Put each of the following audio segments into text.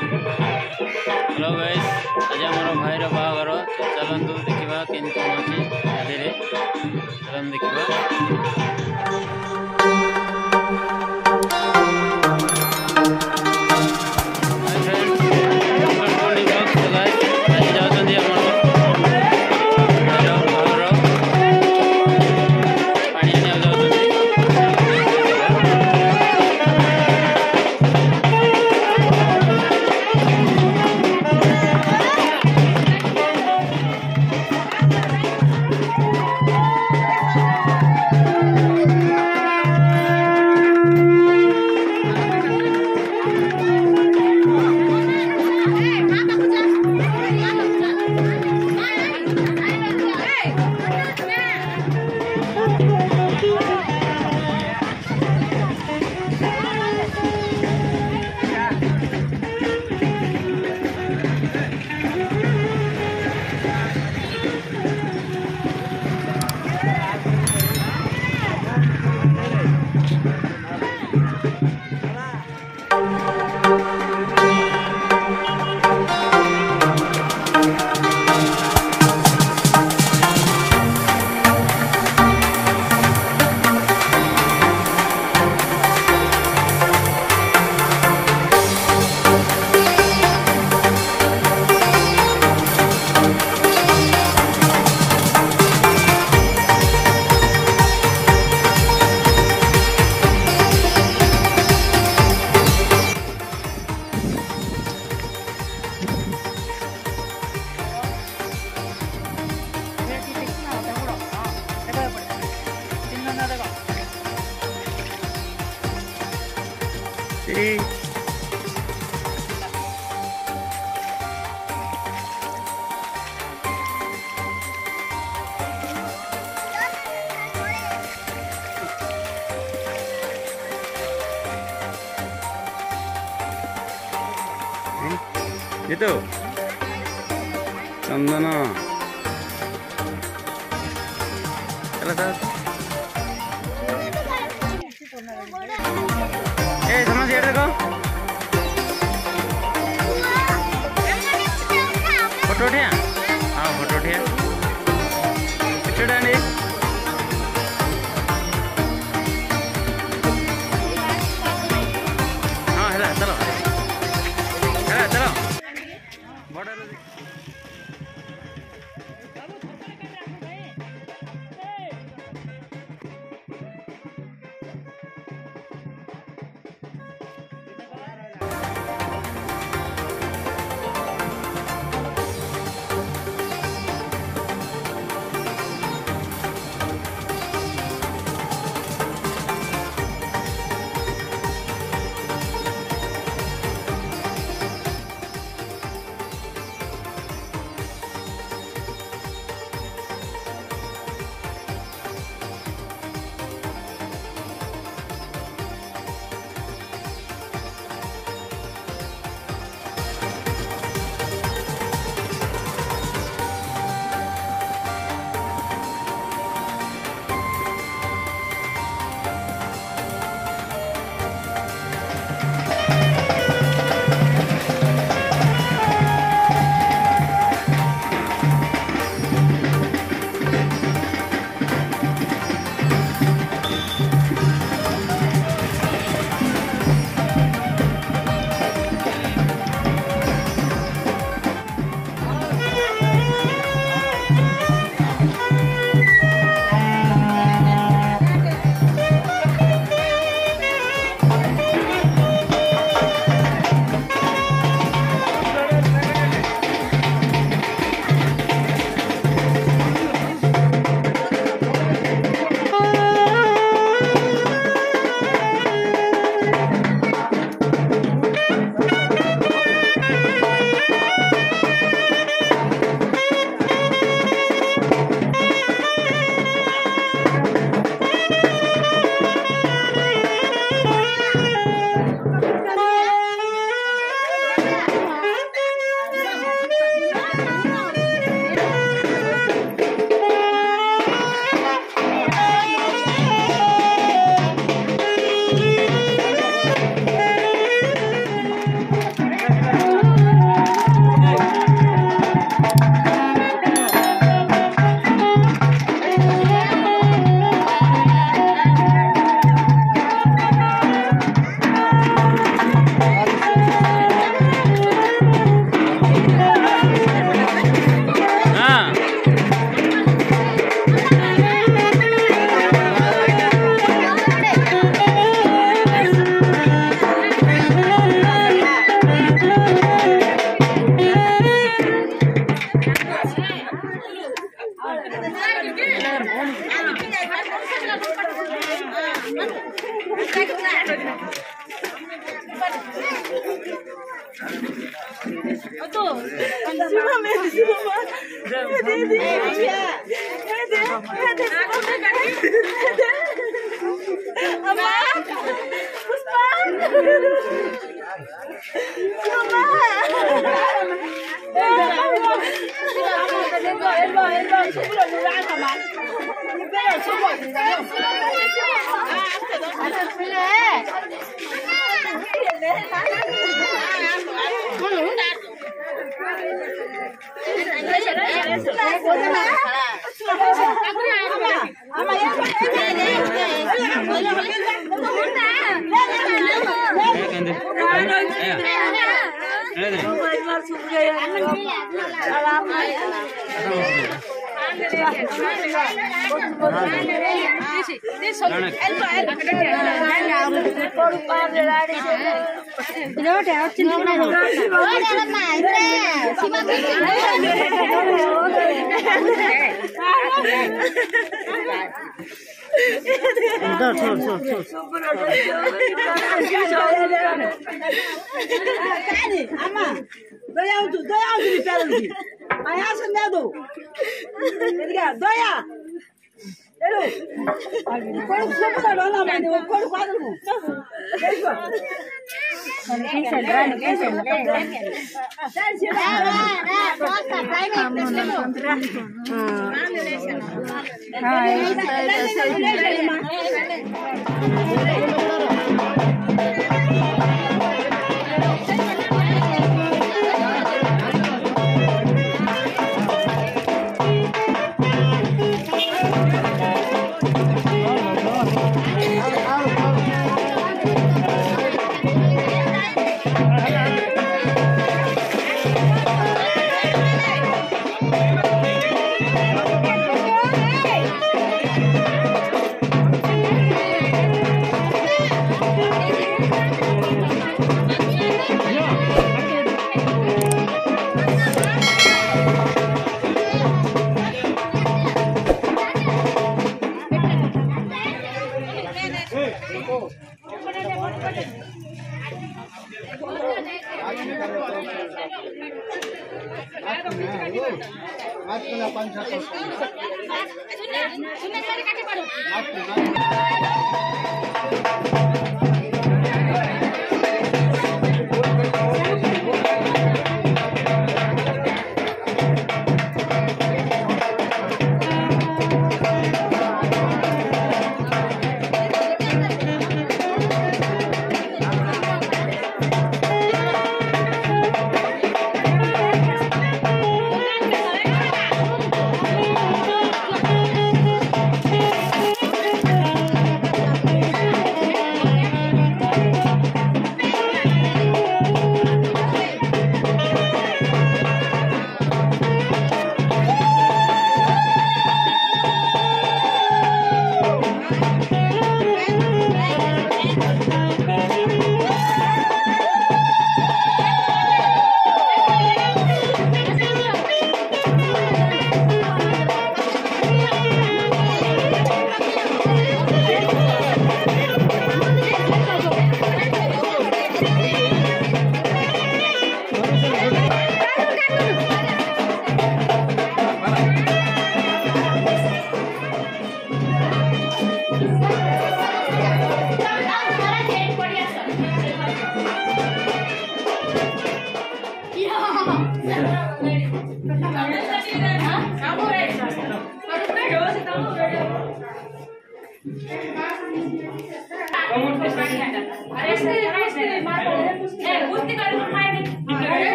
Hello guys, आज आम भाईर बाहागर चलतु देखा केन कौन अच्छी चलन देखा। itu Chandana sama si ada kok photo उठिया हाँ फोटो उठिया नी हाँ है चलो चलो बॉर्डर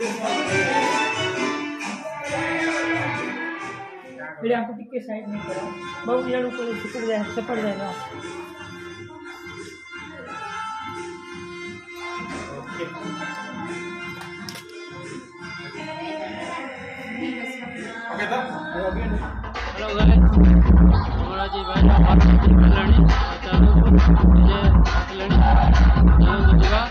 मेरे आपको टिक साइड नहीं करा बहुत यार ऊपर सपड़ जाएगा हेलो गाइस हमारा जी भाई बात करलेनी चालू जे करलेनी चालू दिवा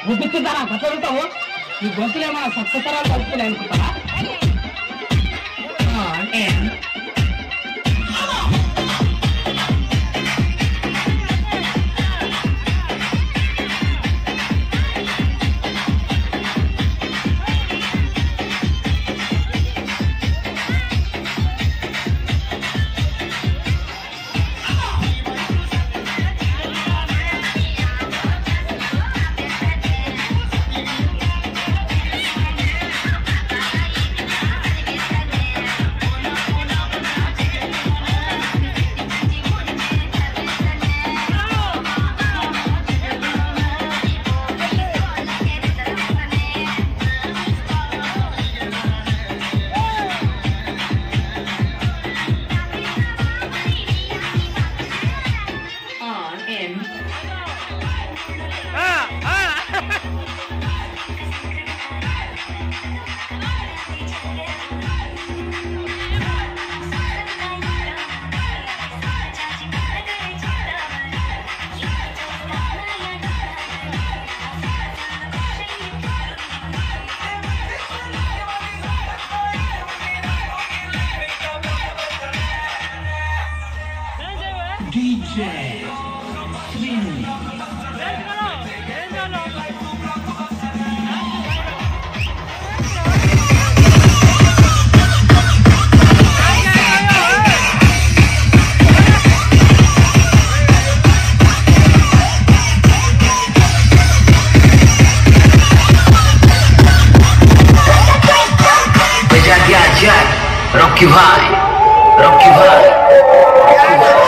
గుర్తిస్తారా కట్టలుతావు ఈ గొంతులు ఏమైనా సప్తతరాలు కలుపుతున్నాయి అనుకుంటారా DJ Srini. Rocky Vai, Rocky Vai, Rocky Vai.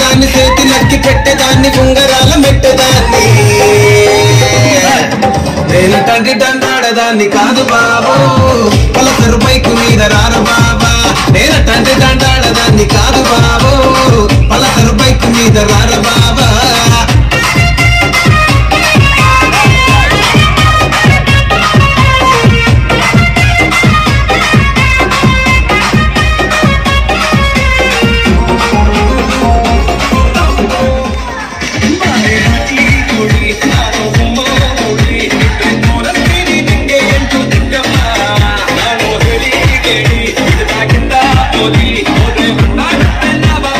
దాన్ని చేతిలక్కి పెట్టేదాన్ని ఉంగరాల మెట్టేదాన్ని నేను తండ్రి దండాడదాన్ని కాదు బాబు పలసరు బైకు మీద రార బాబా నేను తండ్రి దండాడదాన్ని కాదు బాబు పలసరు బైకు మీద రార బాబా Holy, holy, holy, holy, holy, holy, holy,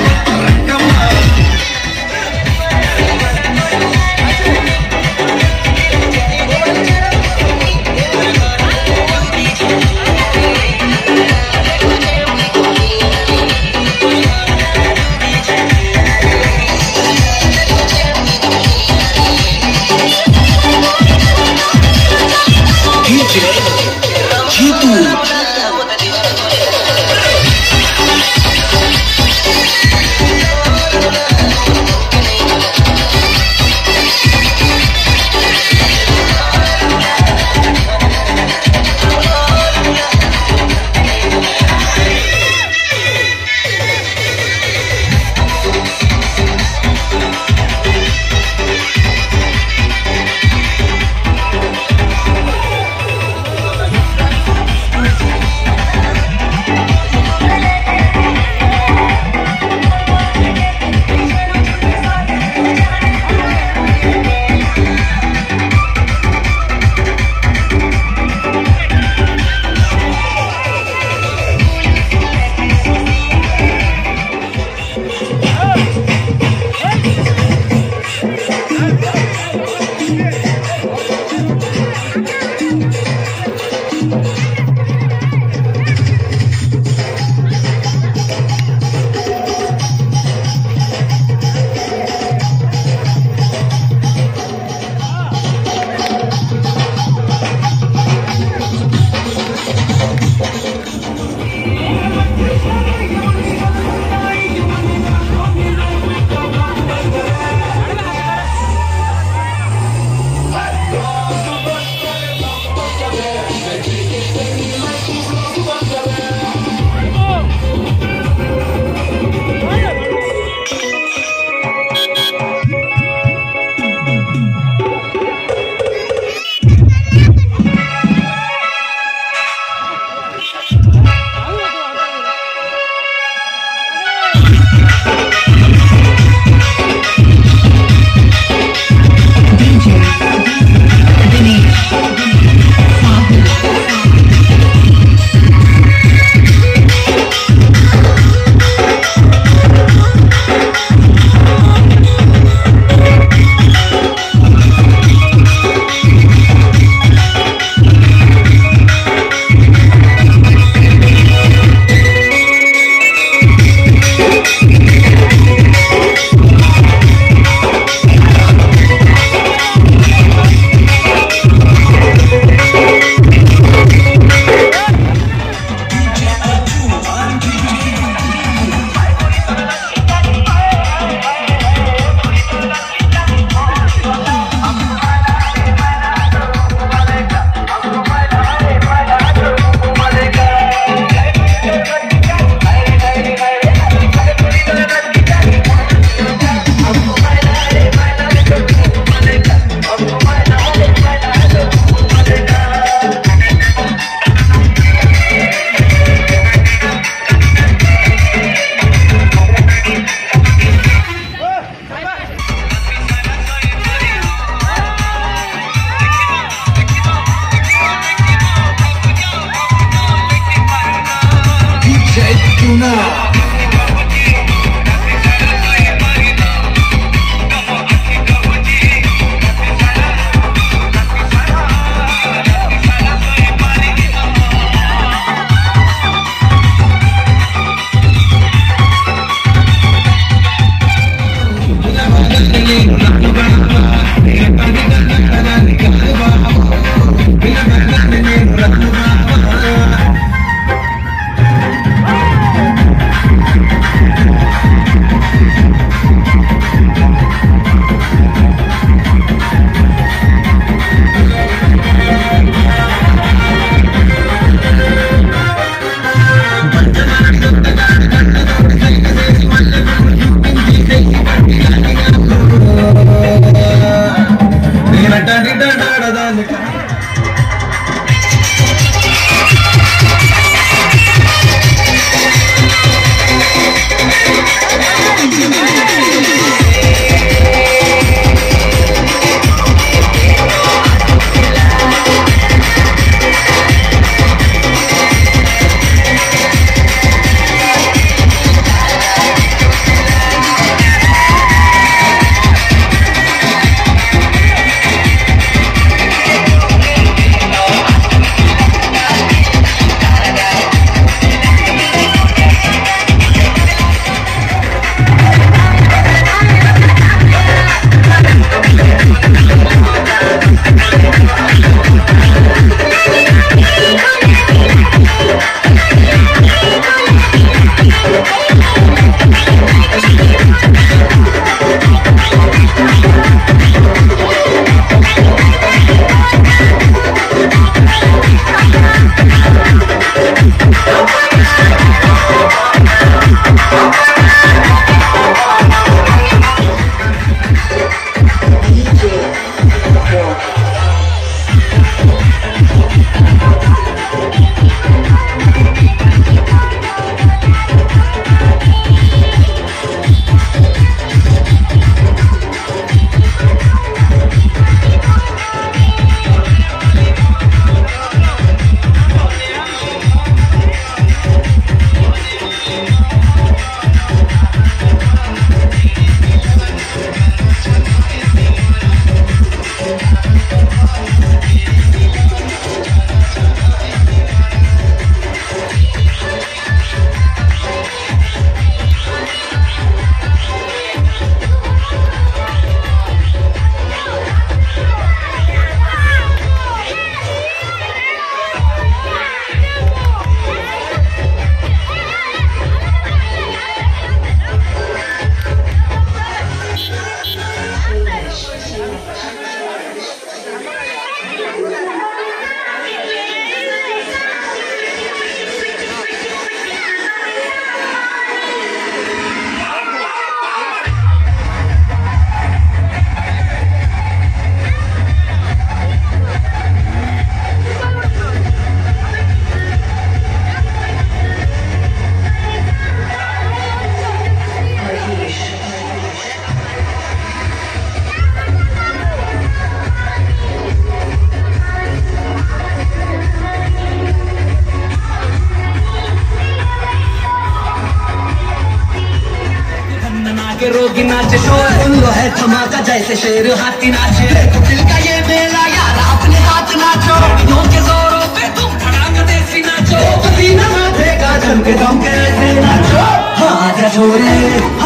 के रोगी नाचे शोर सुन लो है धमाका जैसे शेर हाथी नाचे दिल का ये मेला यार अपने हाथ नाचो यूं के जोरों पे तुम धड़ाका देसी नाचो पसीना माथेगा जम के दम के ऐसे नाचो आजा छोरे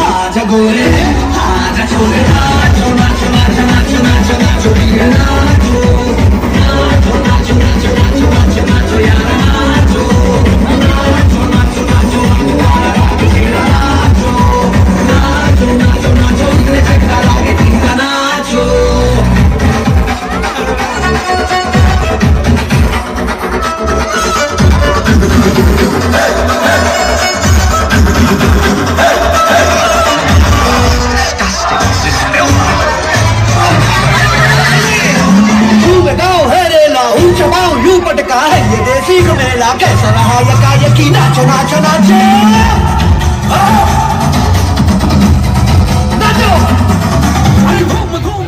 आजा गोरे आजा छोरे नाचो नाचो नाचो नाचो नाचो नाचो ये नाचो नाचो नाचो नाचो नाचो नाचो नाचो यार नाचो नाचो नाचो नाचो नाचो नाचो नाचो इतने चक्का लागे तीनका नाचो पटका है ये देसी मेला कैसा रहा यकी नाचो नाचो नाचो नाचो घूम घूम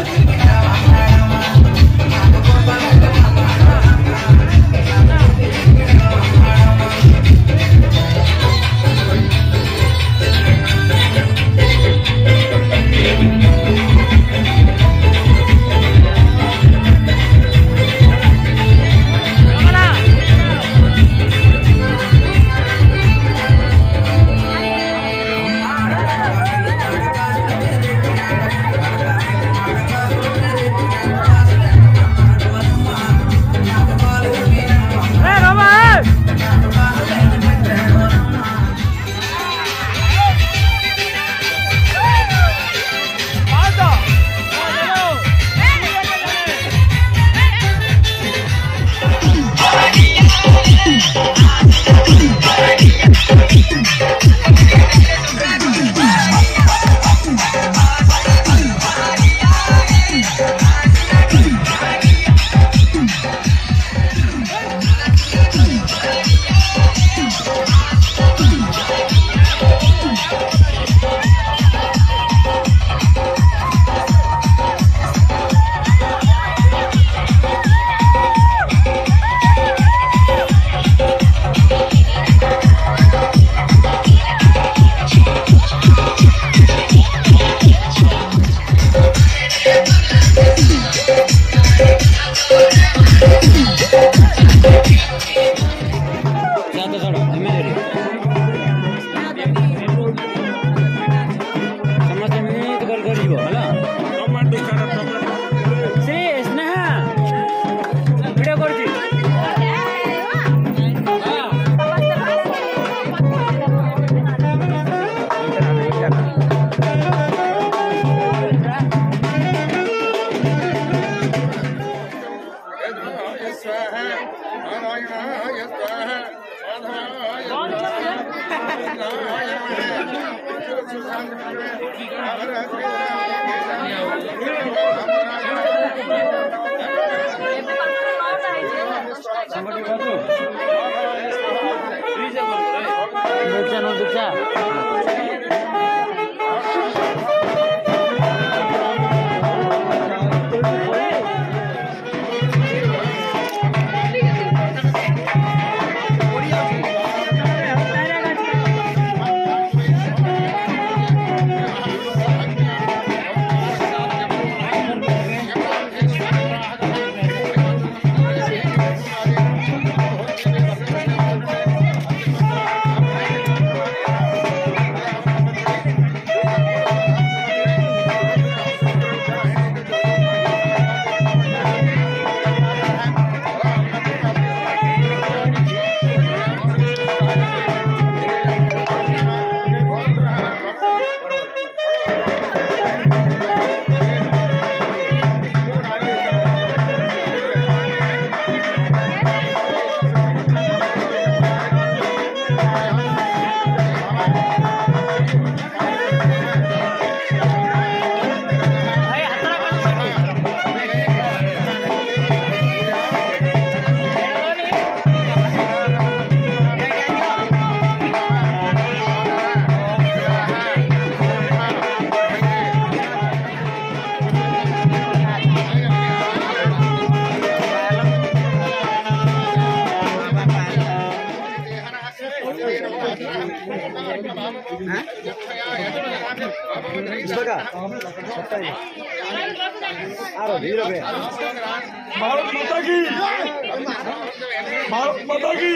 भारत माता की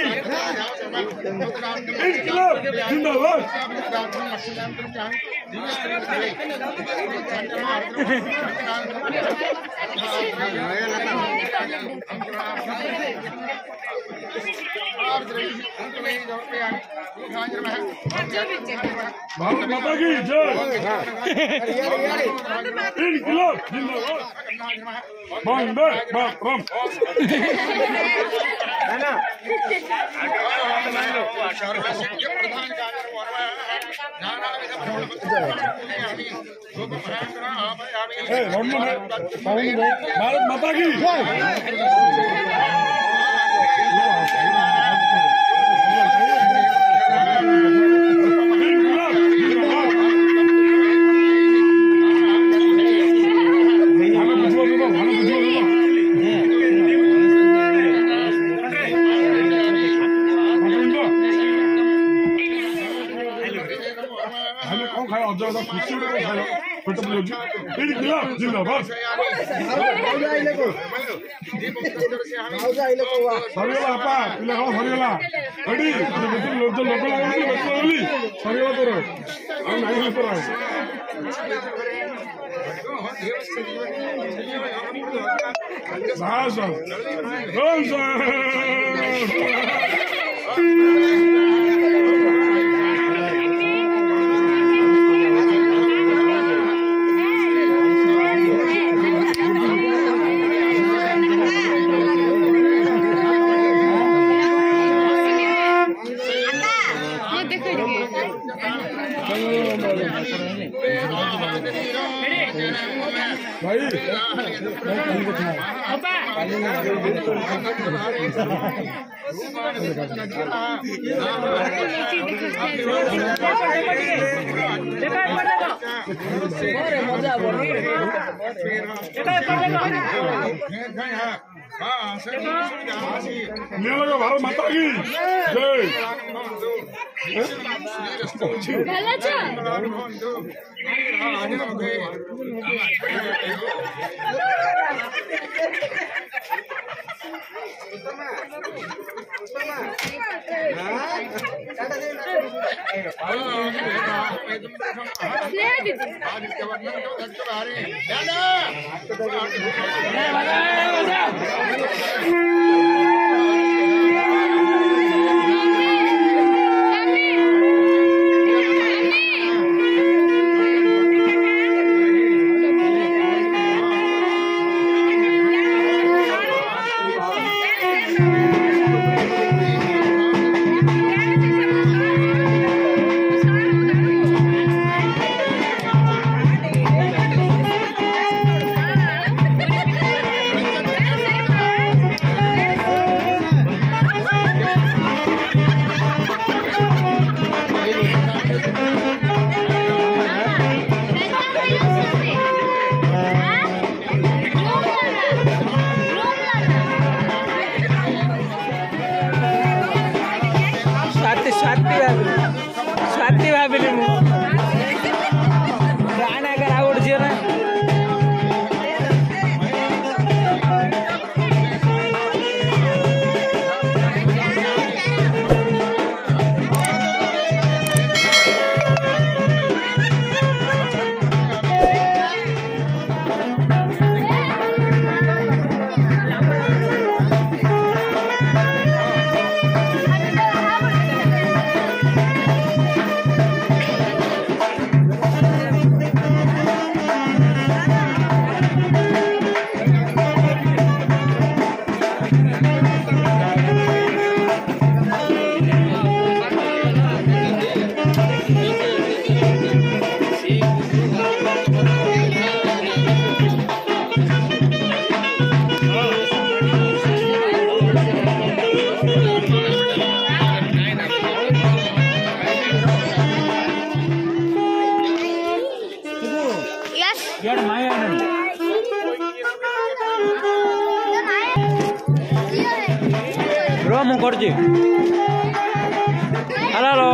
इनकलाब जिंदाबाद। भारत माता की जय। इनकलाब जिंदाबाद। वंदे मातरम। भारत माता की जिंदाबाद। सरीगला अपा पिला हो सरीगला रेडी लोग लोग लागली बसली सरीगला तोर आ नाही तोर बस बस भाई भारत माता की जय। स्वाति भाभी गाना करा उड़ियो ना Romo corti. Halo.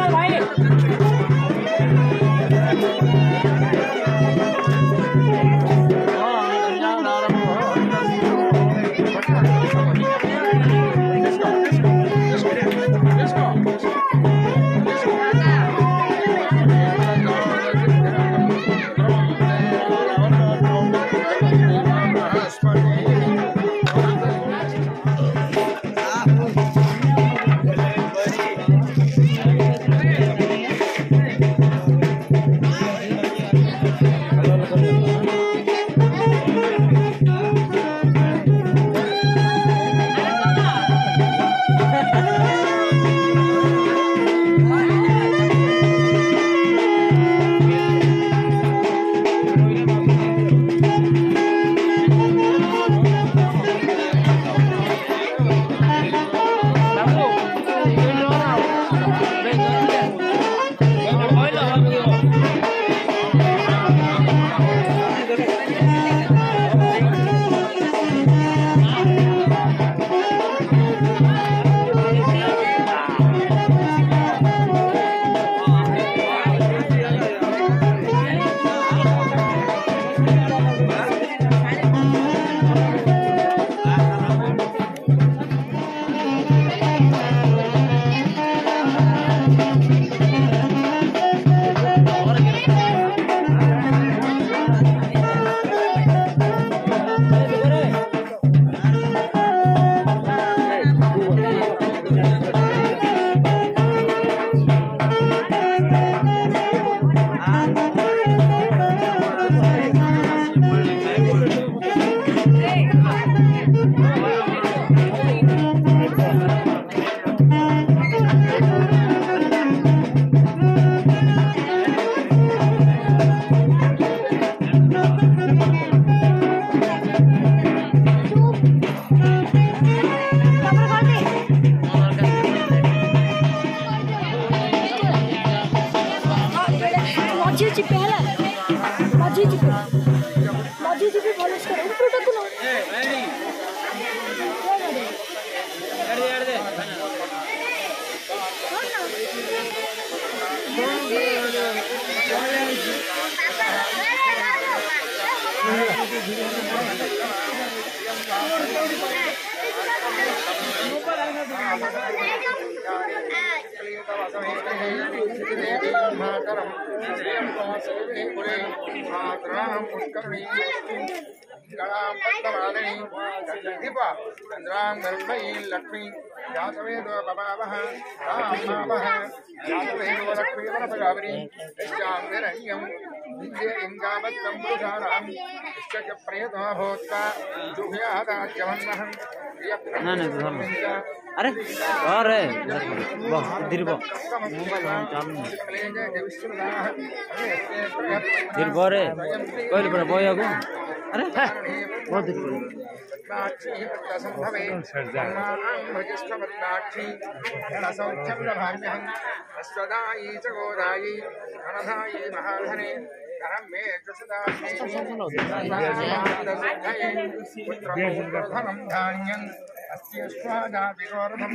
भाई लक्ष्मी जातवेदो बबावः रामावः जातवेदो लक्ष्मी वरपगावरी यश्चांगरण्यं विद्ये इंगावत् संपुरुषाणां यश्च प्रयतो भूत्वा जुह्यादाज्यवन्नहं अरे और है दिरबो दिरबो रे कोई पर बोयागो अरे बहुत दिरबो संभवे भजस्वपत्नाक्षी सौख्यं लभाम्यहं स्वदायी च गोदायी धनधायी महाधने धनं मे धनं धान्यं अस्यश्वादाभिगोर्धं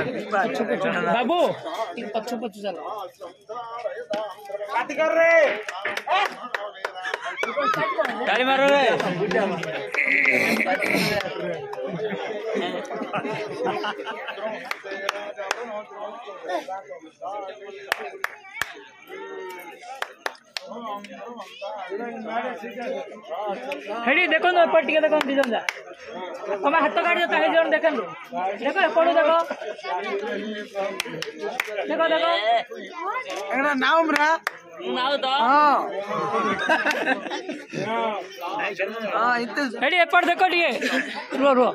बाबू पच्चू पच्चू चल गाड़ी मारो रे हेडी देखो ना ऊपर टिके देखो दिजन जा हम हाथ काट देता है जोन देखन देखो पड़ो देखो देखो देखो एड़ा नाम रा नाव तो हां इते हेडी ऊपर देखो टिके रो रो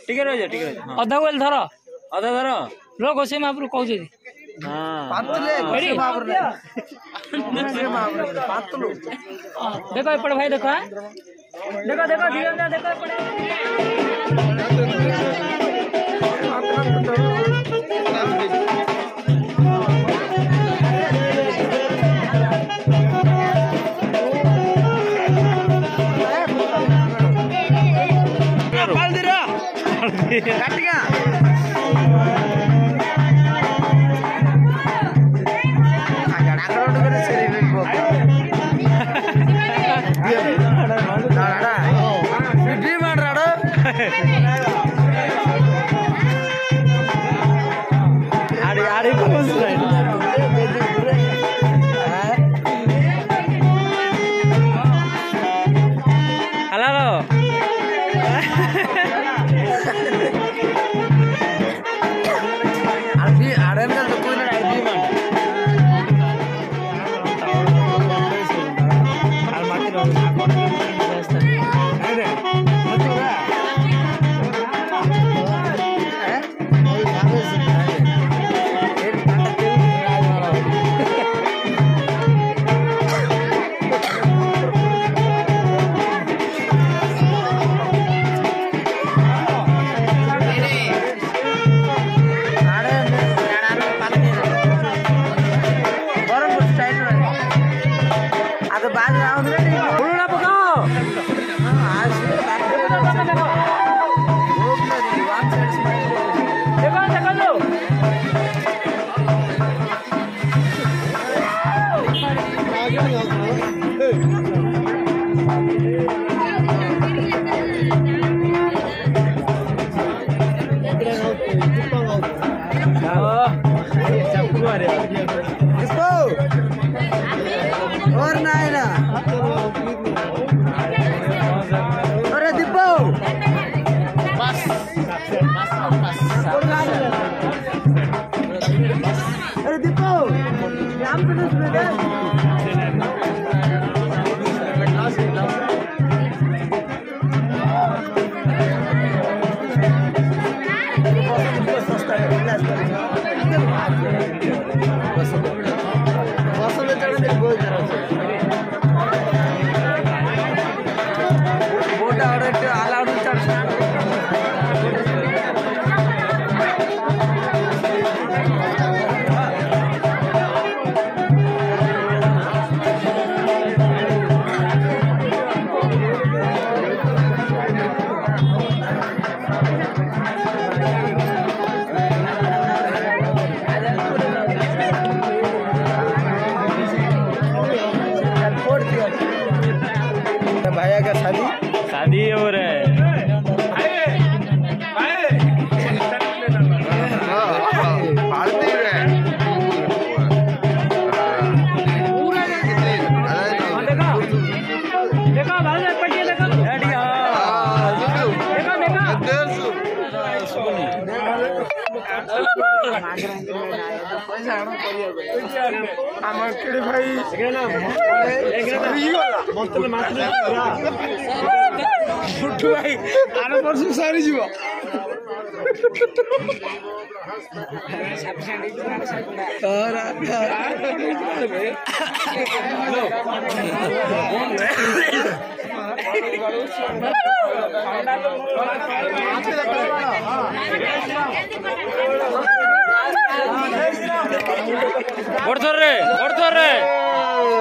टिके रह जा टिके अधा वेल धरो अदा धर रो गोसे मापरू कहू छी हां पातले हेडी पातलू देखो ऊपर भाई देखो देखो देखो दिजन जा देखो ऊपर गट्टिगा और नायरा अरे दीपो बस अरे दीपो काम करना सुने दे भैया का शादी शादी हो रहा है। देखो भाई पट्टी देखो भाई आर वर्ष सारी जीव बढ़ रे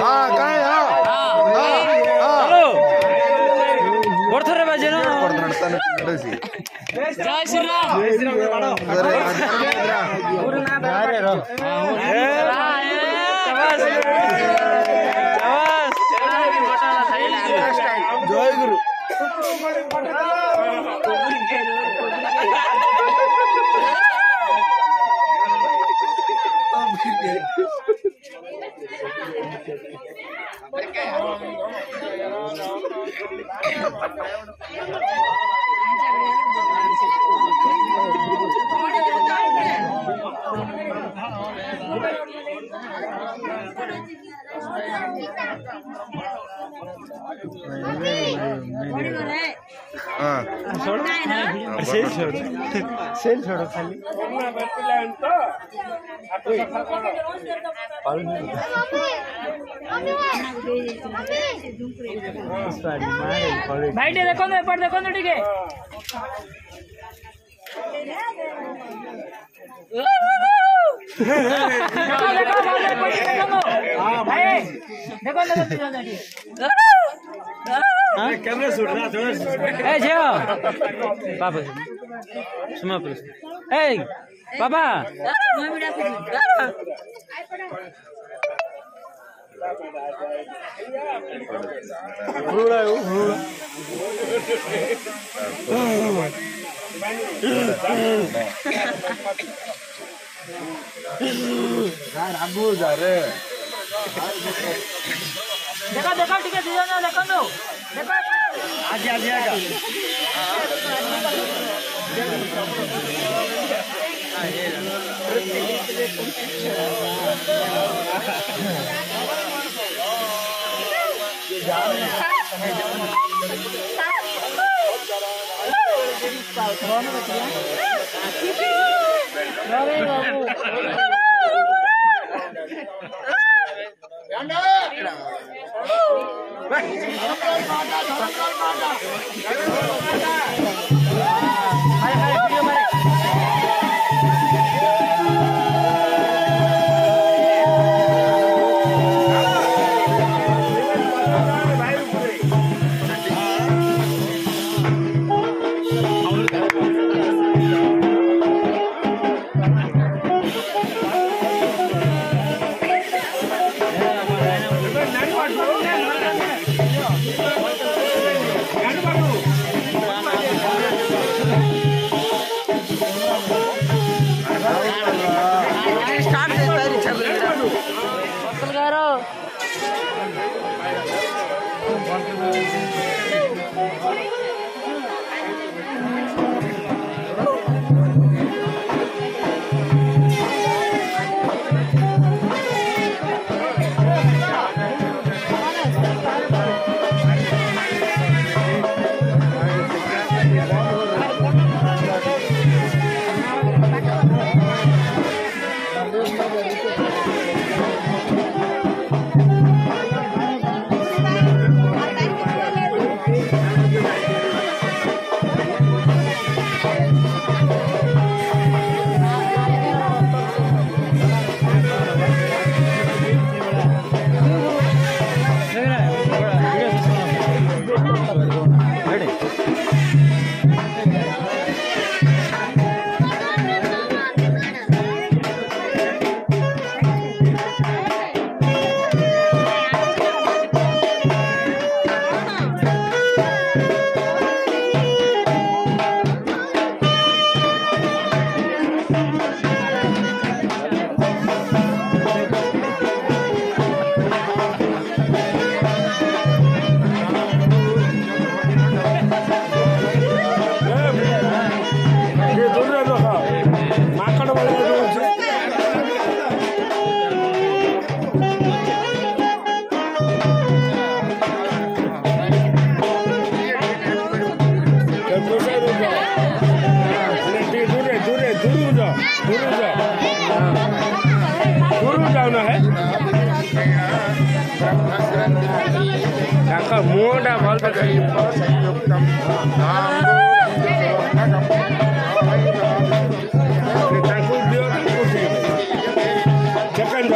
हाँ कहाँ हेलो बढ़ रे बाजे ना जय श्री राम जय गुरु सेल छोड़ो खाली भाई देखो ना एपट देखो ना ठीक है देखो कैमरा शूट रहा थोड़ा ए जेओ बाबा सुमा प्लीज ए बाबा देखो देखो ठीक है देखो नो देखो आगे आगे आगे ମୁହଁଟା ଭଲ ତାଙ୍କୁ ଦିଅ ସେକେଣ୍ଡ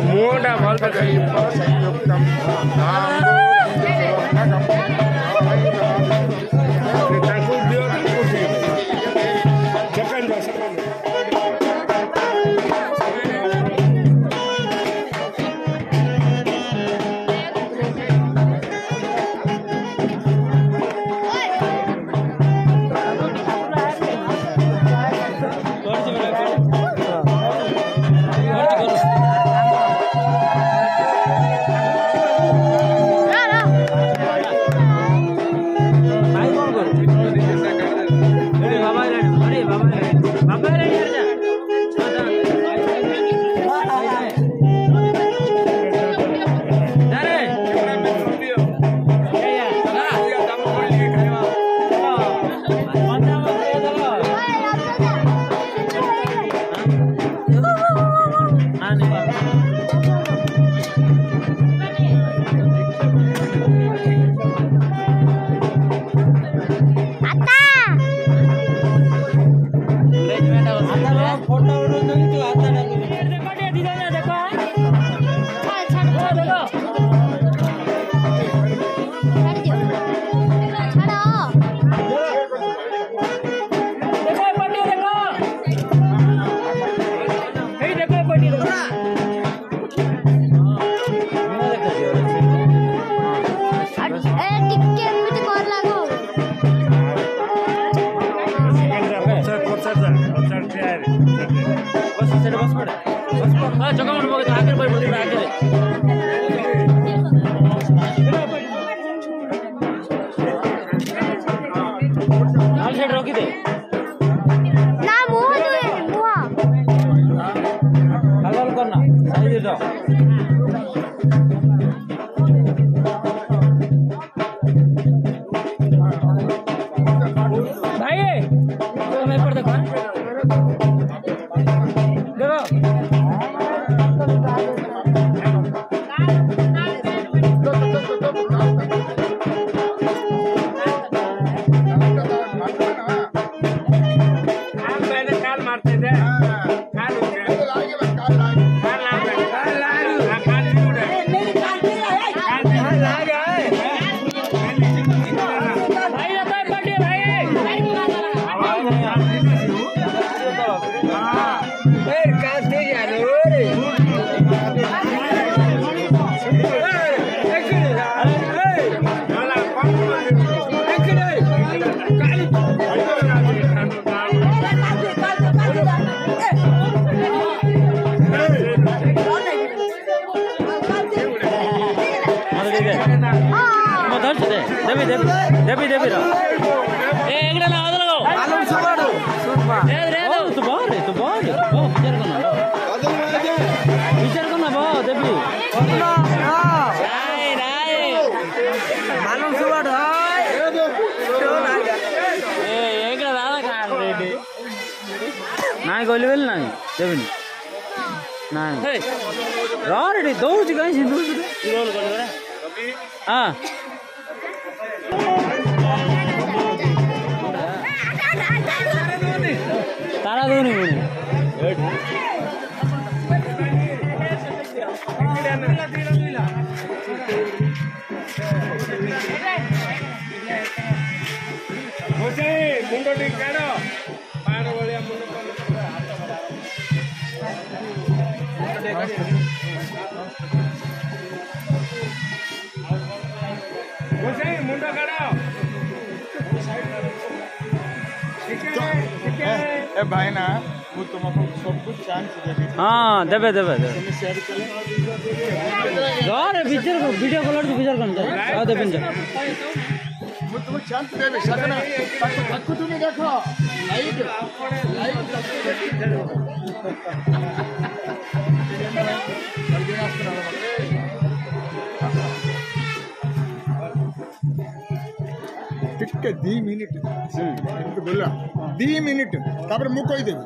मुहटा भल बस सेठ बस पड़े हां जगह मन बगे आगे पर बोली आगे हाल सेठ रोकी दे ना मुंह दे मुंह हलवाल करना सही दे दो भाई मैं पर देखो देवी देवी रा ए एकड़ा ना आदल गो मालूम सुबाडू सुबा ए रे दो सुबाडू सुबाडू ओ विचार करना बा देवी ना राय राय मालूम सुबाडू हाय ए एकड़ा दादा का रेडी नाही गोली वेल नाही देवी नाही हे रा रेडी दो जगह सिंदूर रोल कर रे हां तारा दो नहीं बोले मुझे मुंडो ठीक करो बार वाले मुंडो मुझे मुंडो करो ए भाई ना वो तुमको सब कुछ चांस देबे हां देबे देबे तुम शेयर कर रे पिक्चर को वीडियो कॉल कर पिक्चर करन आ देबे वो तुमको चांस देबे साधना तक तुम देखो लाइट लाइट टिके 2 मिनट तो बोला 2 मिनट तापर मु कहि देबी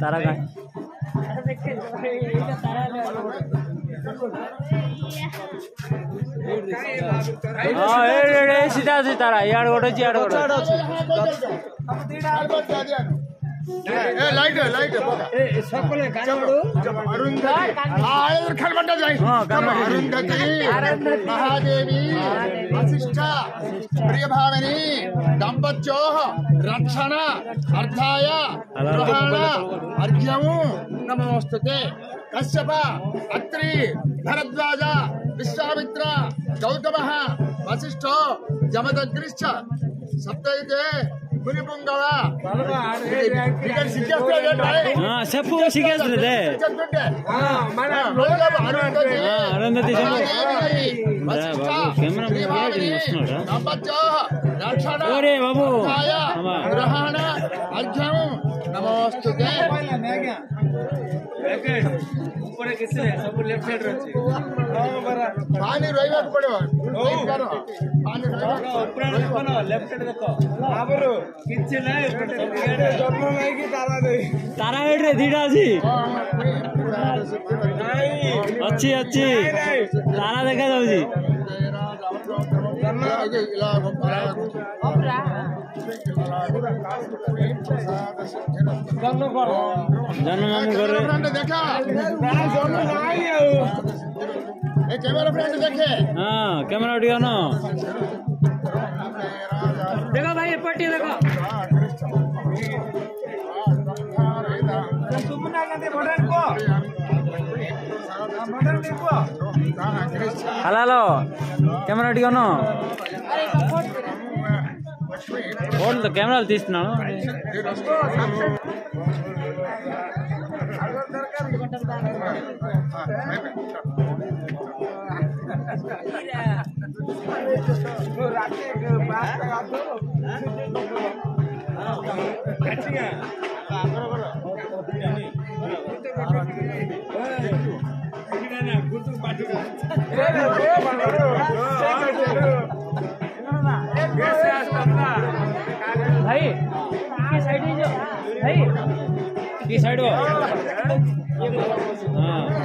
तारा का हां ए सीधा से तारा यार गोटे यार गोटे ए लाइट लाइट बगा ए सकले गानडू अरुंधति आयर खलबंडा जाई हां अरुंधति महादेवी वशिष्ठ प्रिय भावनी दंपत्यो रक्षण अर्थाय ग्रहण अर्घ्यमु नमोस्तुते कश्यप अत्रि भरद्वाज विश्वामित्र गौतमः वशिष्ठ जमदग्निश्च सप्तैते मुनिपुंगव हां सब सिखेस्रे दे हां माने अरुंधति कैमरा में अरे बाबू ग्रहण अर्घ्यम नमोस्तुते ऊपर किसी सब लेफ्ट साइड रहछि पानी रहिबा पड़ो पानी रहिबा लेफ्ट साइड देखो आबरो किछि नै जन्म नै कि तारा दे तारा हेड रे दीडा अछि अच्छी अच्छी तारा देखा जाउछि जन्म मामू घर देखा कैमरा फ्रेंड देखे हां कैमरा उठियो न देखो भाई पट्टी देखो सुमना गांधी मॉडर्न को मॉडर्न को हेलो कैमरा उठियो न फोन तो कैमरा తీస్తున్నాను भाई साइड भाई ये साइड हो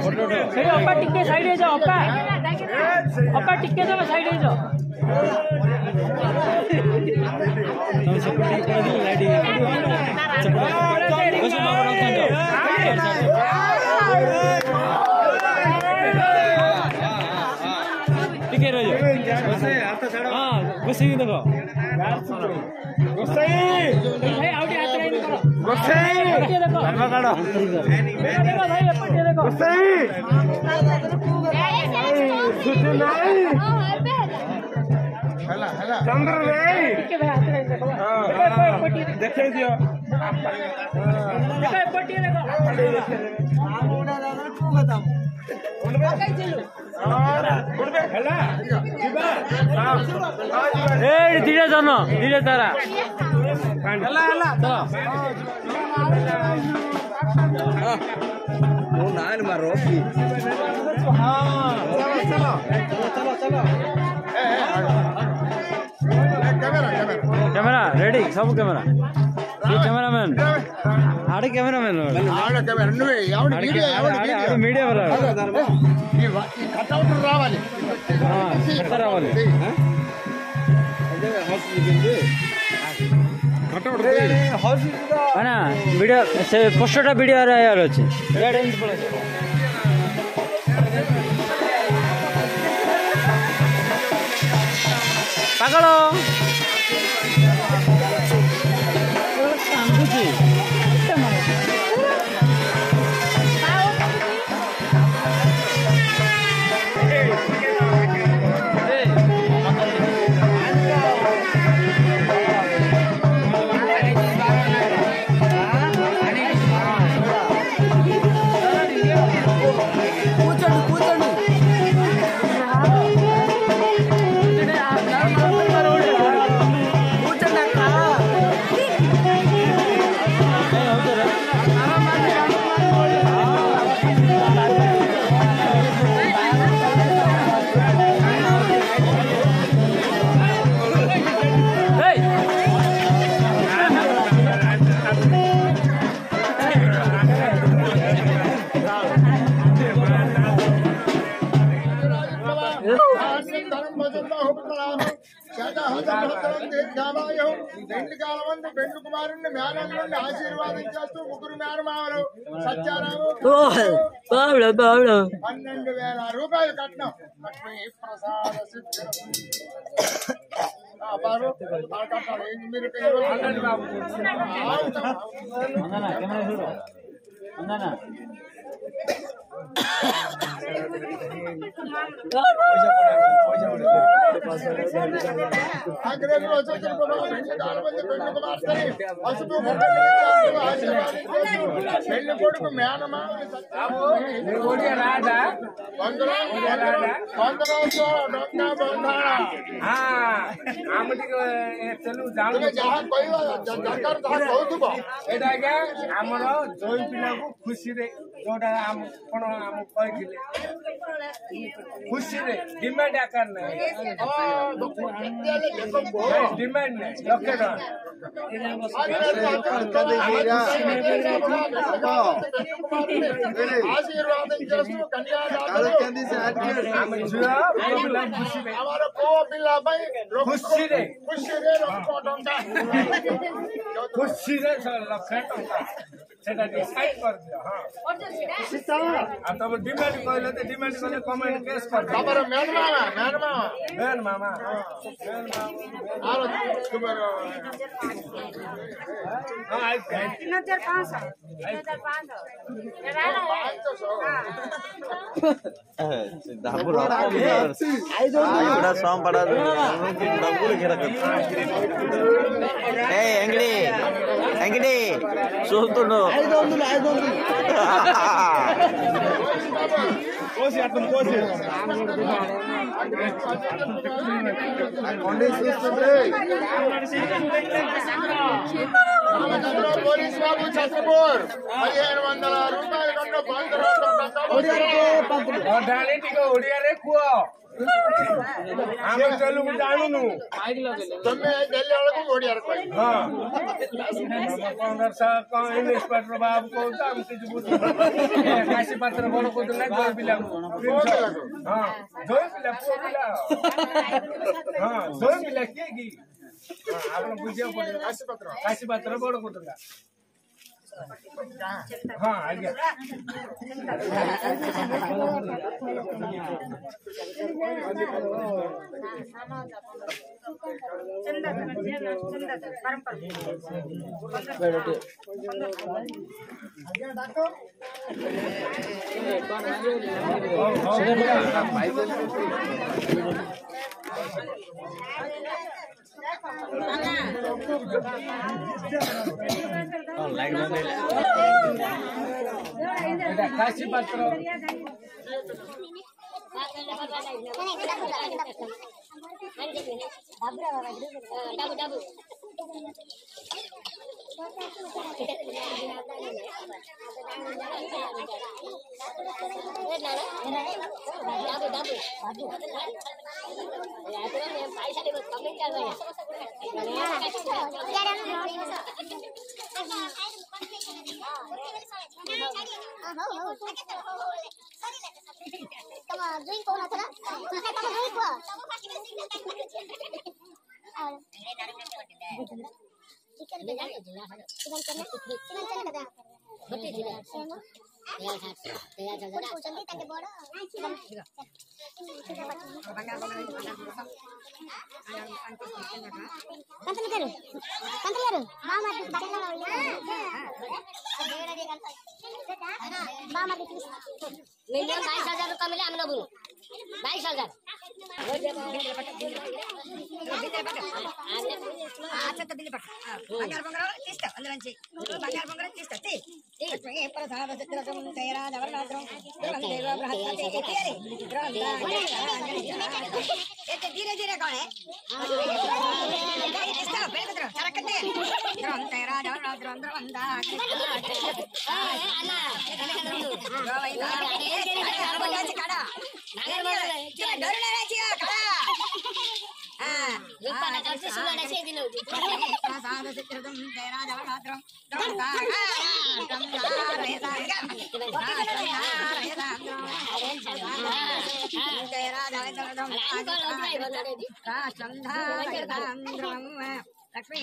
फोटो अप्पा टिक्के साइड जाओ अप्पा टिक्के जाओ साइड जाओ टिके रहो हाँ गुस्से भी देखो धीरे जानो धीरे तारा कैमरा रेडी सब कैमरा कैमरामैन आड़े कैमरामैन मीडिया वाला రావాలి वीडियो से पोस्टरटा वीडियो यार अच्छे पागल పెండ్లి కుమారుని మేనల్ నుండి ఆశీర్వాదం చేస్తూ ముగ్గురు మేనమామలు సత్యారాము 12,000 రూపాయలు కట్నం లక్ష్మీ ప్రసాద సిద్ధి మీరు పెళ్లి కొడుకు మేనమామని ଆମର ଜୟ ପିଲାକୁ ଖୁସିରେ ଯୋଉଟା ଆପଣ ଆମକୁ କହିଥିଲେ ଖୁସିରେ ଡିମାଣ୍ଡ ଆକାର ନାହିଁ ଡିମାଣ୍ଡ ନାହିଁ ଲକ୍ଷେ ଟଙ୍କା ఆశీర్వాదం చేస్తూ ଆମର ପୁଅ ପିଲା ପାଇଁ ଖୁସିରେ ଖୁସିରେ ଖୁସିରେ ଲକ୍ଷେ ଟଙ୍କା সেটা ডিসাইড করবে হ্যাঁ আর তবে ডিমান্ড কইলে তো ডিমান্ড করলে কমেন্ট কেস করবে আমার মেন মামা আর তোমার হ্যাঁ 3,500 3,500 এরা ఎంగడి చూస్తుండు కోసి అర్థం కోసి పోలీస్ బాబు చక్రపూర్ 1500 రూపాయల కన్నా ఒడియారే కువ आगे चलू जाणू नु તમે દિલ્હી વાળા को ઓડિયા રખો हां कांग्रेस का इंस्पेक्टर बाबू को काम से जुबुत काशी पत्र बड़ को तो नहीं जोई बिला हां जोई बिला को बिला हां जोई बिला केगी हां आपण बुझिया पड़े काशी पत्र बड़ को तो हां आ गया काशी पत्र मिलियन 22,000 रुपया मिले हम लोगों 22,000 బంగారు బంగారం తీస్తా అందులోంచి బంగారు బంగారం తీస్తా धीरे धीरे कौन है लक्ष्मी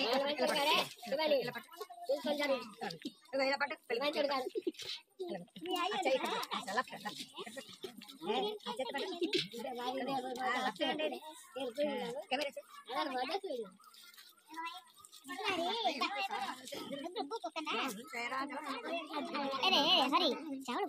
अरे हरी चावल